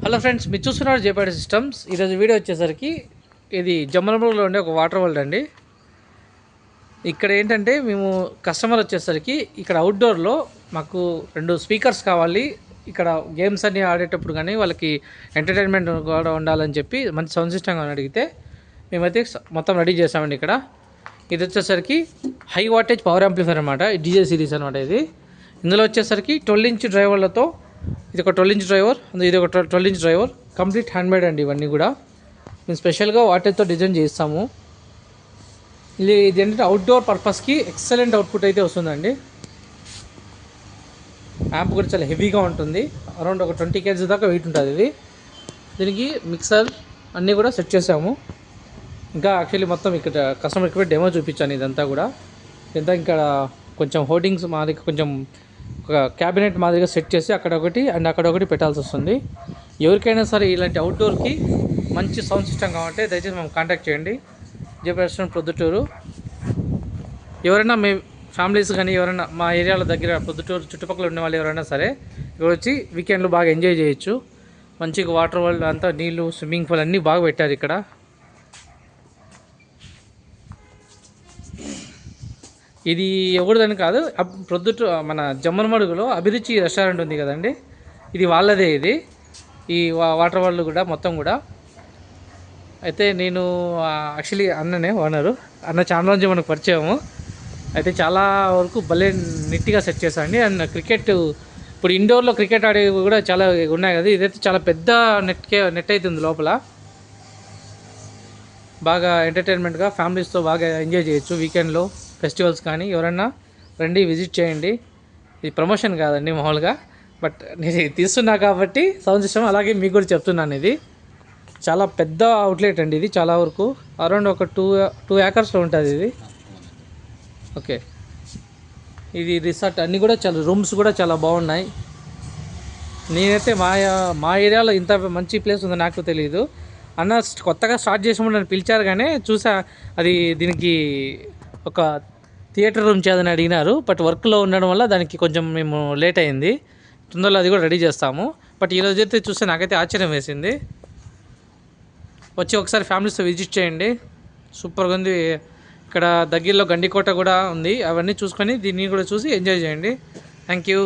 Hello friends, మీరు చూస్తున్నారు జేపీటీ systems. ఈరోజు వీడియో వచ్చేసరికి ఇది జమ్మలమడుగులో ఉండే ఒక వాటర్ వరల్డ్ అండి. ఇక్కడ ఏంటంటే మేము కస్టమర్ వచ్చేసరికి ఇక్కడ అవుట్డోర్లో మాకు 2 స్పీకర్స్ కావాలి. ఇక్కడ గేమ్స్ అన్నీ ఆడేటప్పుడు కానీ వాళ్ళకి ఎంటర్టైన్మెంట్ కూడా ఉండాలని చెప్పి మంచి సౌండ్ సిస్టమ్ అని అడిగితే మేమైతే మొత్తం రెడీ చేసామండి. ఇక్కడ ఇది వచ్చేసరికి హై వాటేజ్ పవర్ యాంప్లిఫైర్ అనమాట, డీజే సిరీస్ అనమాట. ఇందులో వచ్చేసరికి 12 ఇంచ్ డ్రైవర్లతో, ఇది ఒక 12 ఇంచ్ డ్రైవర్, ఇది ఒక 12 ఇంచ్ డ్రైవర్, కంప్లీట్ హ్యాండ్మేడ్ అండి. ఇవన్నీ కూడా మేము స్పెషల్గా వాటర్తో డిజైన్ చేస్తాము. ఇది ఏంటంటే అవుట్డోర్ పర్పస్కి ఎక్సలెంట్ అవుట్పుట్ అయితే వస్తుందండి. యాంప్ కూడా చాలా హెవీగా ఉంటుంది, అరౌండ్ ఒక 20 kg దాకా వెయిట్ ఉంటుంది. దీనికి మిక్సర్ అన్నీ కూడా సెట్ చేసాము. ఇంకా యాక్చువల్లీ మొత్తం ఇక్కడ కస్టమర్కి పెట్టి డెమో చూపించాను. ఇదంతా ఇక్కడ కొంచెం హోర్డింగ్స్ మాదిరిగా కొంచెం ఒక క్యాబినెట్ మాదిరిగా సెట్ చేసి అక్కడ ఒకటి పెట్టాల్సి వస్తుంది. ఎవరికైనా సరే ఇలాంటి అవుట్డోర్కి మంచి సౌండ్ సిస్టమ్ కావాలంటే దయచేసి మేము కాంటాక్ట్ చేయండి. జేపీటీ రెస్టారెంట్ ప్రొద్దుటూరు. ఎవరైనా మీ ఫ్యామిలీస్ కానీ ఎవరైనా మా ఏరియాలో దగ్గర ప్రొద్దుటూరు చుట్టుపక్కల ఉన్న వాళ్ళు ఎవరైనా సరే ఇక్కడ వచ్చి వీకెండ్లో బాగా ఎంజాయ్ చేయొచ్చు. మంచిగా వాటర్ వరల్డ్ అంతా, నీళ్ళు, స్విమ్మింగ్ పూల్ అన్నీ బాగా పెట్టారు ఇక్కడ. ఇది ఎవరిదని కాదు, మన జమ్మలమడుగులో అభిరుచి రెస్టారెంట్ ఉంది కదండి, ఇది వాళ్ళదే. ఈ వాటర్ వరల్డ్ కూడా మొత్తం కూడా అయితే నేను యాక్చువల్లీ అన్ననే ఓనరు. అన్న చాలా నుంచి మనకు పరిచయము. అయితే చాలా వరకు భలే నీట్గా సెట్ చేశాండి. అండ్ క్రికెట్, ఇప్పుడు ఇండోర్లో క్రికెట్ ఆడేవి కూడా చాలా ఉన్నాయి కదా, ఇదైతే చాలా పెద్ద నెట్ అవుతుంది లోపల. బాగా ఎంటర్టైన్మెంట్గా ఫ్యామిలీస్తో బాగా ఎంజాయ్ చేయొచ్చు వీకెండ్లో, ఫెస్టివల్స్ కానీ. ఎవరన్నా రండి, విజిట్ చేయండి. ఇది ప్రమోషన్ కాదండి మామూలుగా, బట్ నేను తీస్తున్నా కాబట్టి సౌండ్ సిస్టమ్ అలాగే మీకు కూడా చెప్తున్నాను. ఇది చాలా పెద్ద అవుట్లెట్ అండి. ఇది చాలా వరకు అరౌండ్ ఒక 2 ఏకర్స్లో ఉంటుంది ఇది. ఓకే, ఇది రిసార్ట్ అన్నీ కూడా చాలా, రూమ్స్ కూడా చాలా బాగున్నాయి. నేనైతే మా ఏరియాలో ఇంత మంచి ప్లేస్ ఉందో నాకు తెలియదు. అన్న కొత్తగా స్టార్ట్ చేసినప్పుడు నన్ను పిలిచారు కానీ చూసా, అది దీనికి ఒక థియేటర్ రూమ్ చేయాలని అడిగినారు. బట్ వర్క్లో ఉండడం వల్ల దానికి కొంచెం మేము లేట్ అయింది. తొందరలో అది కూడా రెడీ చేస్తాము. బట్ ఈరోజు అయితే చూస్తే నాకైతే ఆశ్చర్యం వేసింది. వచ్చి ఒకసారి ఫ్యామిలీస్తో విజిట్ చేయండి, సూపర్గా ఉంది. ఇక్కడ దగ్గరలో గండికోట కూడా ఉంది, అవన్నీ చూసుకొని దీన్ని కూడా చూసి ఎంజాయ్ చేయండి. Thank you.